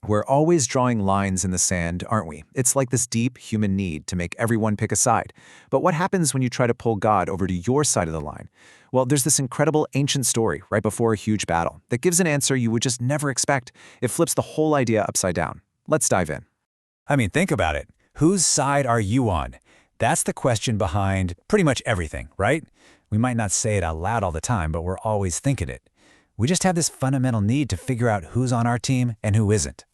We're always drawing lines in the sand, aren't we? It's like this deep human need to make everyone pick a side. But what happens when you try to pull God over to your side of the line? Well, there's this incredible ancient story right before a huge battle that gives an answer you would just never expect. It flips the whole idea upside down. Let's dive in. I mean, think about it. Whose side are you on? That's the question behind pretty much everything, right? We might not say it out loud all the time, but we're always thinking it. We just have this fundamental need to figure out who's on our team and who isn't.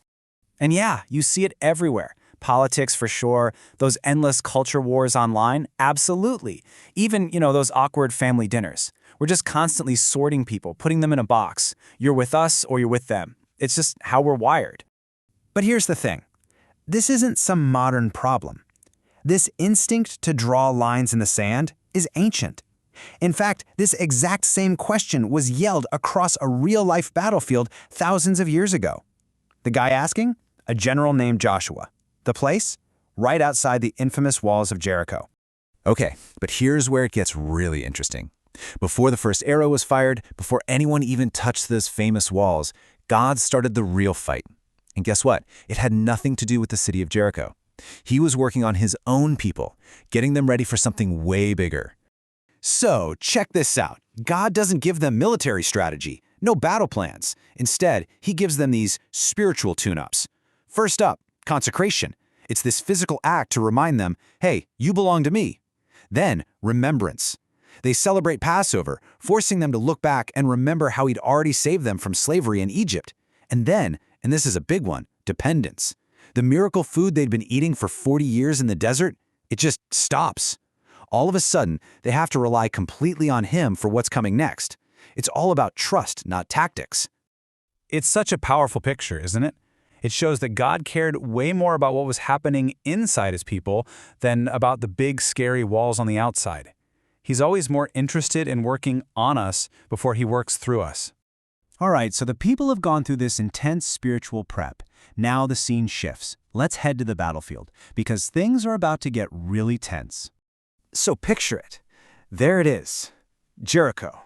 And yeah, you see it everywhere. Politics for sure, those endless culture wars online, absolutely. Even, those awkward family dinners. We're just constantly sorting people, putting them in a box. You're with us or you're with them. It's just how we're wired. But here's the thing. This isn't some modern problem. This instinct to draw lines in the sand is ancient. In fact, this exact same question was yelled across a real-life battlefield thousands of years ago. The guy asking? A general named Joshua. The place? Right outside the infamous walls of Jericho. Okay, but here's where it gets really interesting. Before the first arrow was fired, before anyone even touched those famous walls, God started the real fight. And guess what? It had nothing to do with the city of Jericho. He was working on his own people, getting them ready for something way bigger. So, check this out. God doesn't give them military strategy, no battle plans. Instead, he gives them these spiritual tune-ups. First up, consecration. It's this physical act to remind them, hey, you belong to me. Then, remembrance. They celebrate Passover, forcing them to look back and remember how he'd already saved them from slavery in Egypt. And then, and this is a big one, dependence. The miracle food they'd been eating for 40 years in the desert, it just stops. All of a sudden, they have to rely completely on him for what's coming next. It's all about trust, not tactics. It's such a powerful picture, isn't it? It shows that God cared way more about what was happening inside his people than about the big, scary walls on the outside. He's always more interested in working on us before he works through us. All right, so the people have gone through this intense spiritual prep. Now the scene shifts. Let's head to the battlefield, because things are about to get really tense. So picture it. There it is. Jericho.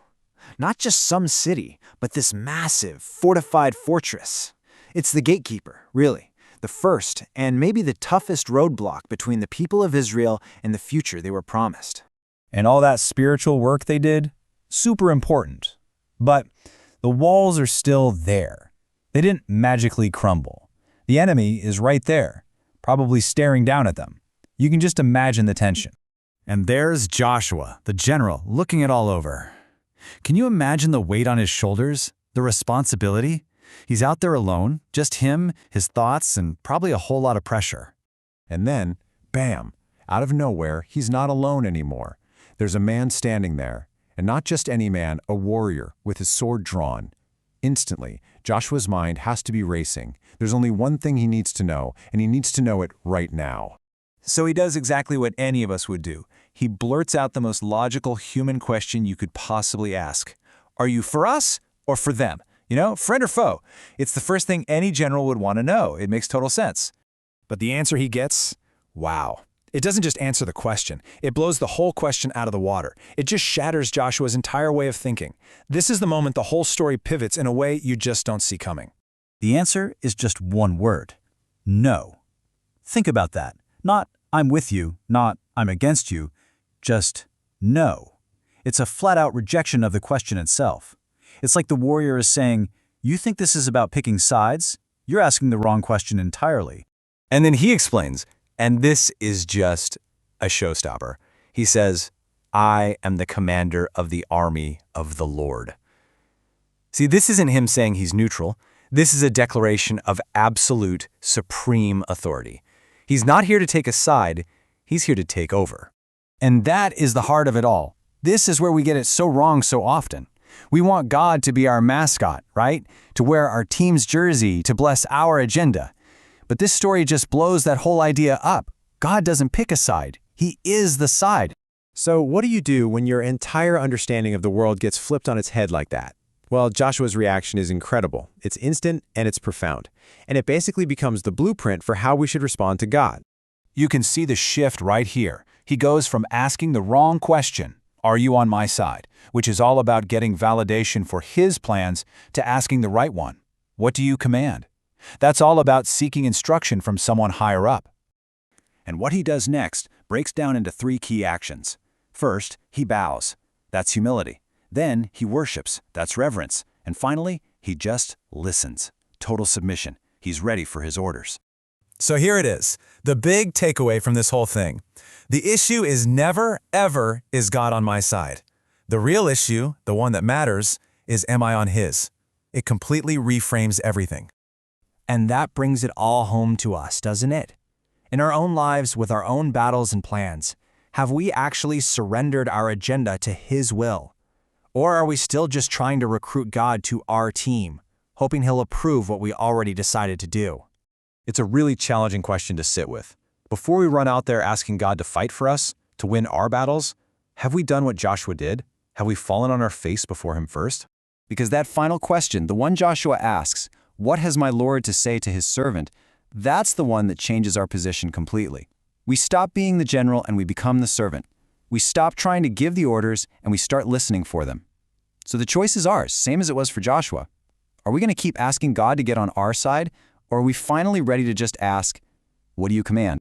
Not just some city, but this massive, fortified fortress. It's the gatekeeper, really. The first, and maybe the toughest roadblock between the people of Israel and the future they were promised. And all that spiritual work they did? Super important. But the walls are still there. They didn't magically crumble. The enemy is right there, probably staring down at them. You can just imagine the tension. And there's Joshua, the general, looking it all over. Can you imagine the weight on his shoulders? The responsibility? He's out there alone, just him, his thoughts, and probably a whole lot of pressure. And then, bam, out of nowhere, he's not alone anymore. There's a man standing there, and not just any man, a warrior with his sword drawn. Instantly, Joshua's mind has to be racing. There's only one thing he needs to know, and he needs to know it right now. So he does exactly what any of us would do. He blurts out the most logical human question you could possibly ask. Are you for us or for them? Friend or foe? It's the first thing any general would want to know. It makes total sense. But the answer he gets? Wow. It doesn't just answer the question. It blows the whole question out of the water. It just shatters Joshua's entire way of thinking. This is the moment the whole story pivots in a way you just don't see coming. The answer is just one word. No. Think about that. Not, I'm with you, not, I'm against you. Just, no. It's a flat-out rejection of the question itself. It's like the warrior is saying, you think this is about picking sides? You're asking the wrong question entirely. And then he explains, and this is just a showstopper. He says, I am the commander of the army of the Lord. See, this isn't him saying he's neutral. This is a declaration of absolute, supreme authority. He's not here to take a side, he's here to take over. And that is the heart of it all. This is where we get it so wrong so often. We want God to be our mascot, right? To wear our team's jersey, to bless our agenda. But this story just blows that whole idea up. God doesn't pick a side. He is the side. So what do you do when your entire understanding of the world gets flipped on its head like that? Well, Joshua's reaction is incredible. It's instant and it's profound. And it basically becomes the blueprint for how we should respond to God. You can see the shift right here. He goes from asking the wrong question, are you on my side, which is all about getting validation for his plans, to asking the right one, what do you command? That's all about seeking instruction from someone higher up. And what he does next breaks down into 3 key actions. First, he bows. That's humility. Then he worships. That's reverence. And finally, he just listens. Total submission. He's ready for his orders. So here it is, the big takeaway from this whole thing. The issue is never, ever, is God on my side? The real issue, the one that matters, is am I on his? It completely reframes everything. And that brings it all home to us, doesn't it? In our own lives, with our own battles and plans, have we actually surrendered our agenda to his will? Or are we still just trying to recruit God to our team, hoping he'll approve what we already decided to do? It's a really challenging question to sit with. Before we run out there asking God to fight for us, to win our battles, have we done what Joshua did? Have we fallen on our face before him first? Because that final question, the one Joshua asks, "What has my Lord to say to his servant?" that's the one that changes our position completely. We stop being the general and we become the servant. We stop trying to give the orders and we start listening for them. So the choice is ours, same as it was for Joshua. Are we going to keep asking God to get on our side, or are we finally ready to just ask, "What do you command?"